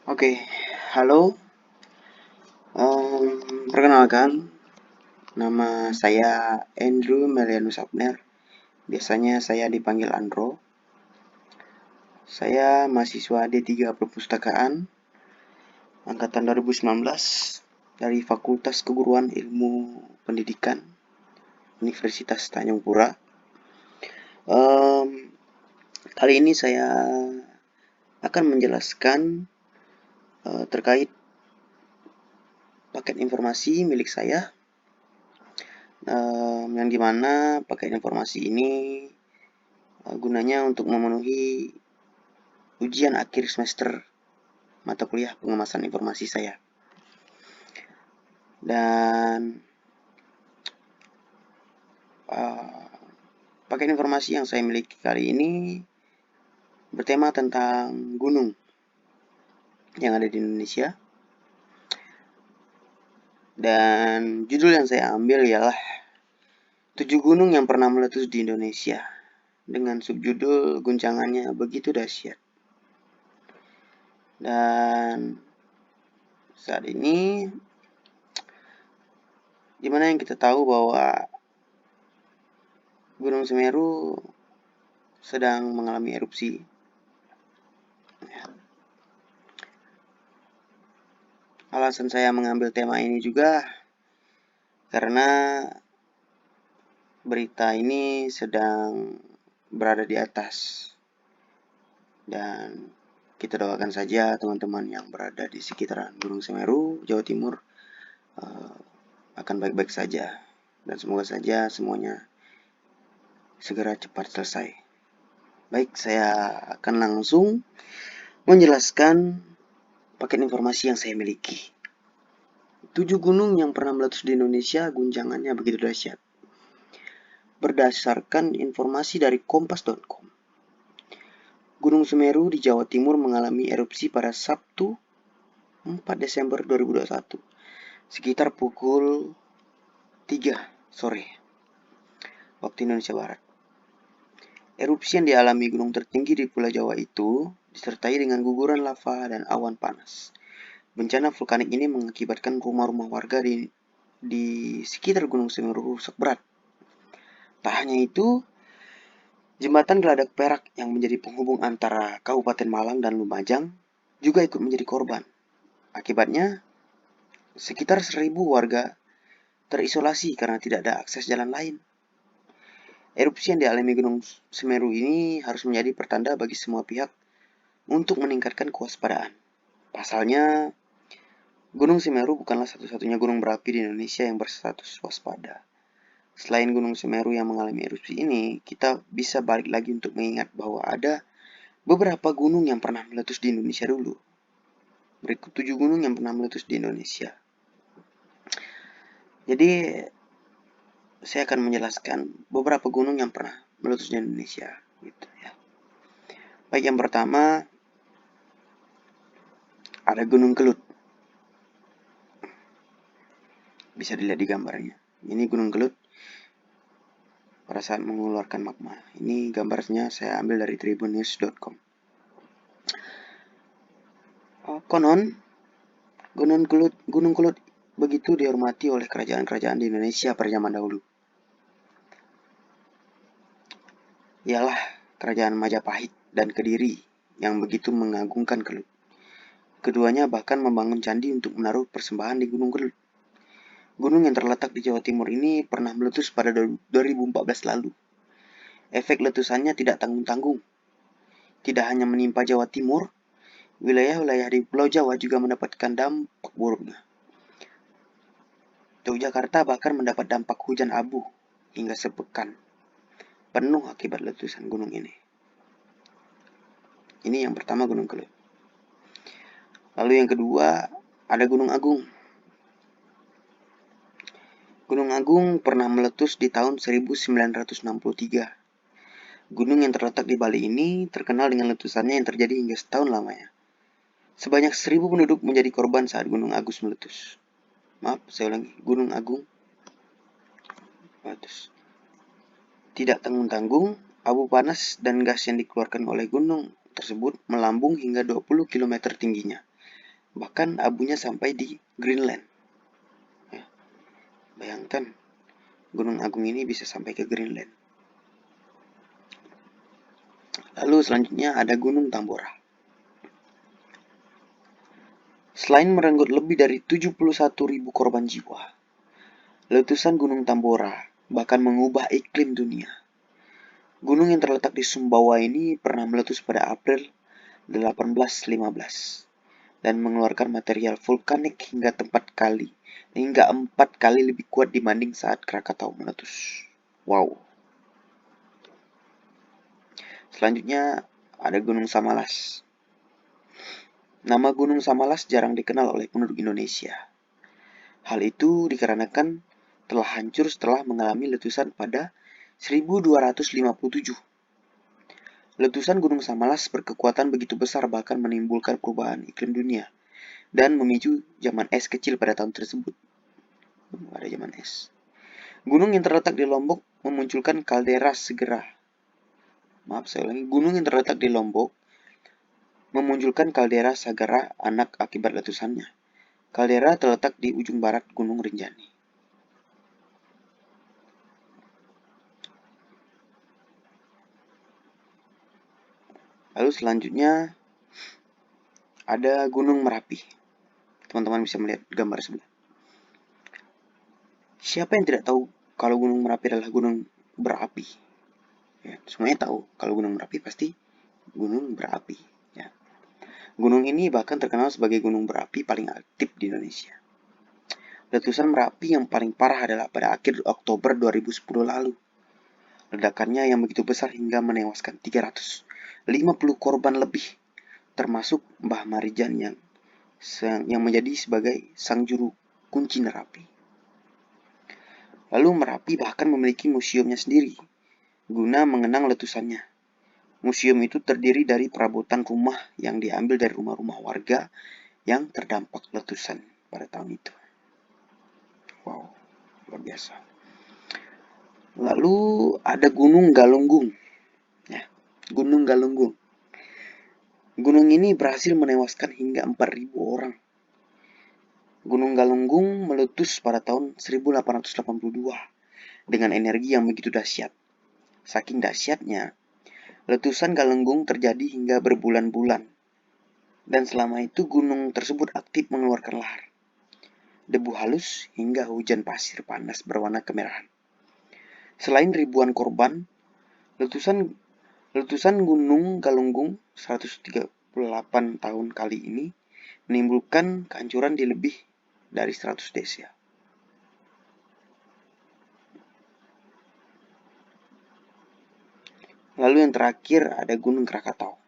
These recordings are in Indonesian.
Oke, halo. Perkenalkan, nama saya Andrew Melianus Abner. Biasanya saya dipanggil Andro. Saya mahasiswa D3 Perpustakaan angkatan 2019 dari Fakultas Keguruan Ilmu Pendidikan Universitas Tanjung Pura. Em, Kali ini saya akan menjelaskan terkait paket informasi milik saya, yang dimana paket informasi ini gunanya untuk memenuhi ujian akhir semester mata kuliah pengemasan informasi saya. Dan paket informasi yang saya miliki kali ini bertema tentang gunung yang ada di Indonesia. Dan judul yang saya ambil ialah 7 gunung yang pernah meletus di Indonesia, dengan subjudul guncangannya begitu dahsyat. Dan saat ini, dimana yang kita tahu bahwa Gunung Semeru sedang mengalami erupsi. Alasan saya mengambil tema ini juga karena berita ini sedang berada di atas, dan kita doakan saja teman-teman yang berada di sekitaran Gunung Semeru, Jawa Timur akan baik-baik saja, dan semoga saja semuanya segera cepat selesai. Baik, saya akan langsung menjelaskan paket informasi yang saya miliki. 7 gunung yang pernah meletus di Indonesia, guncangannya begitu dahsyat. Berdasarkan informasi dari kompas.com, Gunung Semeru di Jawa Timur mengalami erupsi pada Sabtu 4 Desember 2021 sekitar pukul 3 sore waktu Indonesia Barat. Erupsi yang dialami gunung tertinggi di Pulau Jawa itu disertai dengan guguran lava dan awan panas. Bencana vulkanik ini mengakibatkan rumah-rumah warga di sekitar Gunung Semeru rusak berat. Tak hanya itu, jembatan Geladak Perak yang menjadi penghubung antara Kabupaten Malang dan Lumajang juga ikut menjadi korban. Akibatnya, sekitar 1.000 warga terisolasi karena tidak ada akses jalan lain. Erupsi yang dialami Gunung Semeru ini harus menjadi pertanda bagi semua pihak untuk meningkatkan kewaspadaan. Pasalnya, Gunung Semeru bukanlah satu-satunya gunung berapi di Indonesia yang berstatus waspada. Selain Gunung Semeru yang mengalami erupsi ini, kita bisa balik lagi untuk mengingat bahwa ada beberapa gunung yang pernah meletus di Indonesia dulu. Berikut 7 gunung yang pernah meletus di Indonesia. Jadi, saya akan menjelaskan beberapa gunung yang pernah meletus di Indonesia. Gitu ya. Baik, yang pertama ada Gunung Kelut. Bisa dilihat di gambarnya. Ini Gunung Kelut pada saat mengeluarkan magma. Ini gambarnya saya ambil dari tribunnews.com. Konon, Gunung Kelut begitu dihormati oleh kerajaan-kerajaan di Indonesia pada zaman dahulu. Ialah kerajaan Majapahit dan Kediri yang begitu mengagungkan Kelut. Keduanya bahkan membangun candi untuk menaruh persembahan di Gunung Kelut. Gunung yang terletak di Jawa Timur ini pernah meletus pada 2014 lalu. Efek letusannya tidak tanggung-tanggung. Tidak hanya menimpa Jawa Timur, wilayah-wilayah di Pulau Jawa juga mendapatkan dampak buruknya. Yogyakarta bahkan mendapat dampak hujan abu hingga sepekan penuh akibat letusan gunung ini. Ini yang pertama, Gunung Kelut. Lalu yang kedua, ada Gunung Agung. Gunung Agung pernah meletus di tahun 1963. Gunung yang terletak di Bali ini terkenal dengan letusannya yang terjadi hingga setahun lamanya. Sebanyak 1.000 penduduk menjadi korban saat Gunung Agung meletus. Maaf, saya ulangi. Gunung Agung meletus. Tidak tanggung-tanggung, abu panas dan gas yang dikeluarkan oleh gunung tersebut melambung hingga 20 km tingginya. Bahkan abunya sampai di Greenland. Ya, bayangkan, Gunung Agung ini bisa sampai ke Greenland. Lalu selanjutnya ada Gunung Tambora. Selain merenggut lebih dari 71.000 korban jiwa, letusan Gunung Tambora bahkan mengubah iklim dunia. Gunung yang terletak di Sumbawa ini pernah meletus pada April 1815 dan mengeluarkan material vulkanik hingga 4 kali lebih kuat dibanding saat Krakatau meletus. Wow. Selanjutnya ada Gunung Samalas. Nama Gunung Samalas jarang dikenal oleh penduduk Indonesia. Hal itu dikarenakan telah hancur setelah mengalami letusan pada 1257. Letusan Gunung Samalas berkekuatan begitu besar bahkan menimbulkan perubahan iklim dunia dan memicu zaman es kecil pada tahun tersebut. Ada zaman es. Gunung yang terletak di Lombok memunculkan kaldera segera. Gunung yang terletak di Lombok memunculkan kaldera Sagara anak akibat letusannya. Kaldera terletak di ujung barat Gunung Rinjani. Lalu selanjutnya ada Gunung Merapi. Teman-teman bisa melihat gambar sebelah. Siapa yang tidak tahu kalau Gunung Merapi adalah gunung berapi? Ya, semuanya tahu kalau Gunung Merapi pasti gunung berapi. Ya. Gunung ini bahkan terkenal sebagai gunung berapi paling aktif di Indonesia. Letusan Merapi yang paling parah adalah pada akhir Oktober 2010 lalu. Ledakannya yang begitu besar hingga menewaskan 350 korban lebih, termasuk Mbah Marijan yang menjadi sebagai sang juru kunci Merapi. Lalu Merapi bahkan memiliki museumnya sendiri, guna mengenang letusannya. Museum itu terdiri dari perabotan rumah yang diambil dari rumah-rumah warga yang terdampak letusan pada tahun itu. Wow, luar biasa. Lalu ada Gunung Galunggung. Ya, Gunung Galunggung. Gunung ini berhasil menewaskan hingga 4.000 orang. Gunung Galunggung meletus pada tahun 1882 dengan energi yang begitu dahsyat. Saking dahsyatnya, letusan Galunggung terjadi hingga berbulan-bulan. Dan selama itu gunung tersebut aktif mengeluarkan lahar, debu halus hingga hujan pasir panas berwarna kemerahan. Selain ribuan korban, letusan Gunung Galunggung 138 tahun kali ini menimbulkan kehancuran di lebih dari 100 desa. Lalu yang terakhir ada Gunung Krakatau.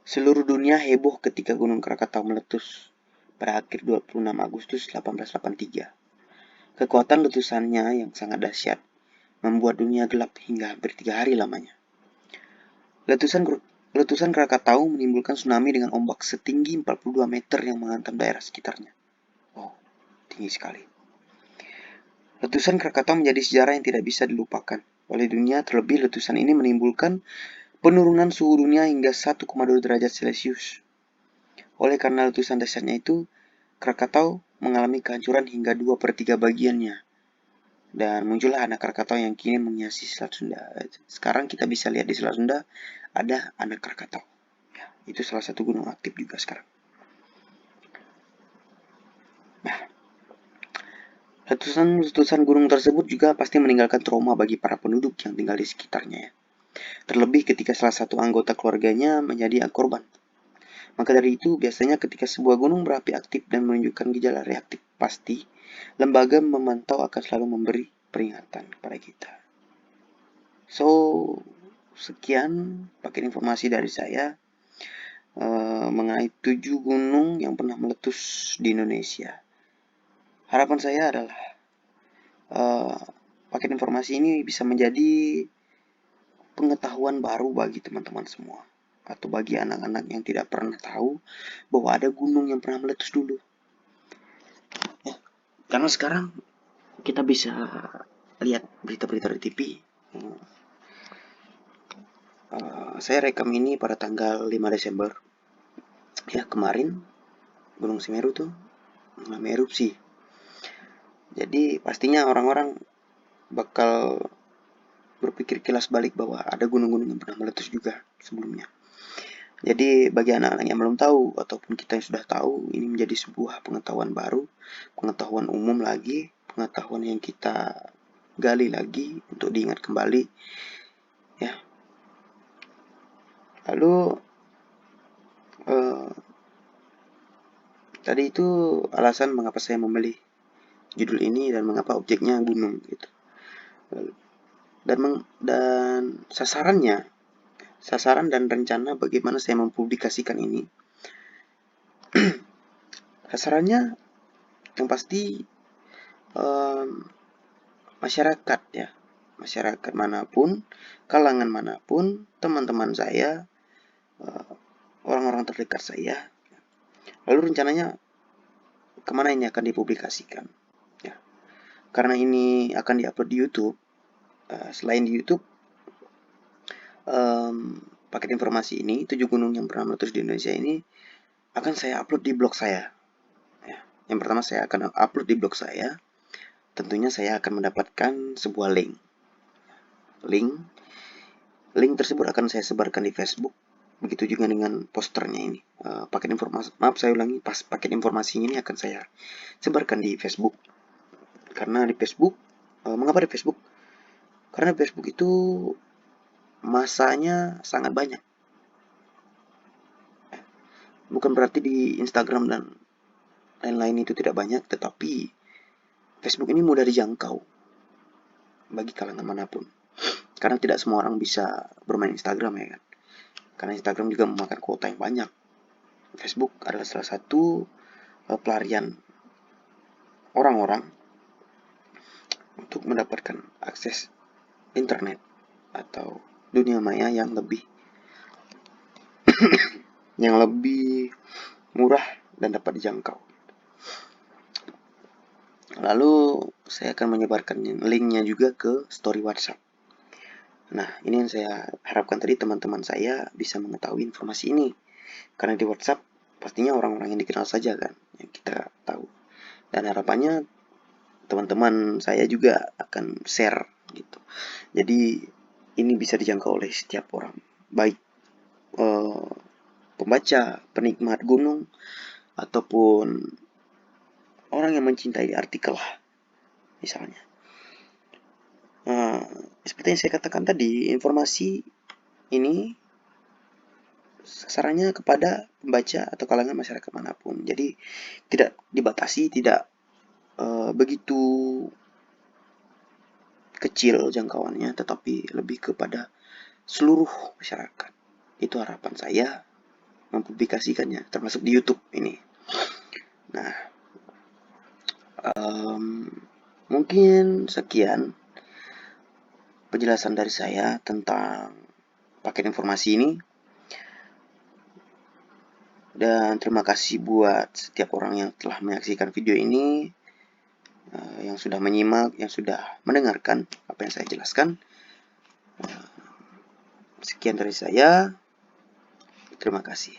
Seluruh dunia heboh ketika Gunung Krakatau meletus pada akhir 26 Agustus 1883. Kekuatan letusannya yang sangat dahsyat membuat dunia gelap hingga hampir 3 hari lamanya. Letusan Krakatau menimbulkan tsunami dengan ombak setinggi 42 meter yang menghantam daerah sekitarnya. Wow, tinggi sekali. Letusan Krakatau menjadi sejarah yang tidak bisa dilupakan oleh dunia, terlebih letusan ini menimbulkan penurunan suhu dunia hingga 1,2 derajat Celcius. Oleh karena letusan dahsyatnya itu, Krakatau mengalami kehancuran hingga 2/3 bagiannya. Dan muncullah anak Krakatau yang kini menghiasi Selat Sunda. Sekarang kita bisa lihat di Selat Sunda ada anak Krakatau. Ya, itu salah satu gunung aktif juga sekarang. Nah, letusan gunung tersebut juga pasti meninggalkan trauma bagi para penduduk yang tinggal di sekitarnya ya. Terlebih ketika salah satu anggota keluarganya menjadi korban. Maka dari itu, biasanya ketika sebuah gunung berapi aktif dan menunjukkan gejala reaktif pasti, lembaga memantau akan selalu memberi peringatan kepada kita. So, sekian paket informasi dari saya mengenai 7 gunung yang pernah meletus di Indonesia. Harapan saya adalah paket informasi ini bisa menjadi pengetahuan baru bagi teman-teman semua, atau bagi anak-anak yang tidak pernah tahu bahwa ada gunung yang pernah meletus dulu. Ya, karena sekarang kita bisa lihat berita-berita di TV. Saya rekam ini pada tanggal 5 Desember. Ya, kemarin Gunung Semeru tuh mengalami erupsi. Jadi pastinya orang-orang bakal berpikir kilas balik bahwa ada gunung-gunung yang pernah meletus juga sebelumnya. Jadi bagi anak-anak yang belum tahu ataupun kita yang sudah tahu, ini menjadi sebuah pengetahuan baru, pengetahuan umum lagi, pengetahuan yang kita gali lagi untuk diingat kembali, ya. Lalu tadi itu alasan mengapa saya memilih judul ini dan mengapa objeknya gunung gitu. Dan sasaran dan rencana bagaimana saya mempublikasikan ini. Sasarannya yang pasti masyarakat, ya, masyarakat manapun, kalangan manapun, teman-teman saya, orang-orang terdekat saya. Lalu rencananya kemana ini akan dipublikasikan, ya. Karena ini akan diupload di YouTube. Selain di YouTube, paket informasi ini 7 gunung yang pernah meletus di Indonesia ini akan saya upload di blog saya, ya. Yang pertama saya akan upload di blog saya. Tentunya saya akan mendapatkan sebuah link tersebut akan saya sebarkan di Facebook. Begitu juga dengan posternya ini. Paket informasinya ini akan saya sebarkan di Facebook. Karena di Facebook, mengapa di Facebook? Karena di Facebook itu masanya sangat banyak. Bukan berarti di Instagram dan lain-lain itu tidak banyak, tetapi Facebook ini mudah dijangkau bagi kalangan manapun. Karena tidak semua orang bisa bermain Instagram, ya kan. Karena Instagram juga memakan kuota yang banyak. Facebook adalah salah satu pelarian orang-orang untuk mendapatkan akses internet atau dunia maya yang lebih murah dan dapat dijangkau. Lalu saya akan menyebarkan linknya juga ke story WhatsApp. Nah, ini yang saya harapkan tadi teman-teman saya bisa mengetahui informasi ini. Karena di WhatsApp pastinya orang-orang yang dikenal saja kan yang kita tahu. Dan harapannya teman-teman saya juga akan share gitu. Jadi ini bisa dijangkau oleh setiap orang, baik pembaca, penikmat gunung, ataupun orang yang mencintai artikel lah, misalnya. Seperti yang saya katakan tadi, informasi ini sasarannya kepada pembaca atau kalangan masyarakat manapun. Jadi tidak dibatasi, tidak begitu kecil jangkauannya, tetapi lebih kepada seluruh masyarakat. Itu harapan saya mempublikasikannya, termasuk di YouTube ini. Nah, mungkin sekian penjelasan dari saya tentang paket informasi ini. Dan terima kasih buat setiap orang yang telah menyaksikan video ini, yang sudah menyimak, yang sudah mendengarkan apa yang saya jelaskan. Sekian dari saya. Terima kasih.